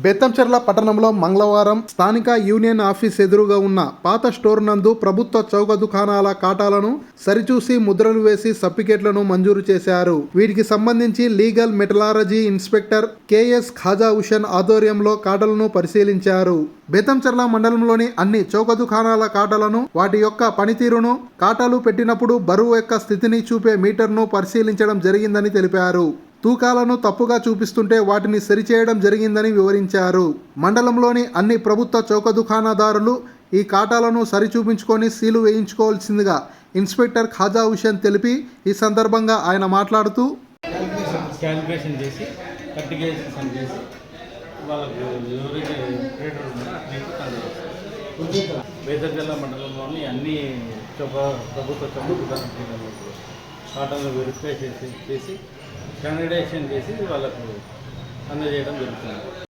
బేతంచెర్ల పట్టణంలో మంగళవారం స్థానిక యూనియన్ ఆఫీస్ ఎదురుగా ఉన్న పాత స్టోర్ నందు ప్రభుత్వ చౌక దుకాణాల ఖాతాలను సరిచూసి ముద్రలు వేసి సర్టిఫికేట్లను మంజూరు చేశారు. వీటికి సంబంధించి legal metrology inspector K S Khaja Hussain ఆధ్వర్యంలో ఖాతాలను పరిశీలించారు. బేతంచెర్ల మండలంలోని అన్ని చౌక దుకాణాల ఖాతాలను, వాటి యొక్క పనితీరును, ఖాతాలు పెట్టినప్పుడు బరువు యొక్క స్థితిని చూపే మీటర్ను పరిశీలించడం జరిగిందని తెలిపారు. తూకాలను తప్పుగా చూపిస్తుంటే వాటిని సరిచేయడం జరిగిందని వివరించారు. మండలంలోని అన్ని ప్రభుత్వ చౌక దుకాణదారులు ఈ ఖాతాలను సరిచూపించుకొని సీలు వేయించుకోవాల్సిందిగా ఇన్స్పెక్టర్ ఖాజా హుసేన్ తెలిపి, ఈ సందర్భంగా ఆయన మాట్లాడుతూ క్యాలిక్యులేషన్ చేసి కట్టిగేషన్ చేసి వాళ్ళకు ఎవరైతే ట్రేడర్ బేతంచెర్ల మండలంలోని అన్ని ప్రభుత్వ చౌక దుకాణాలు ఖాతాలను వెరిఫై చేసి స్టాండర్డైజేషన్ చేసి వాళ్ళకు అందజేయడం జరుగుతుంది.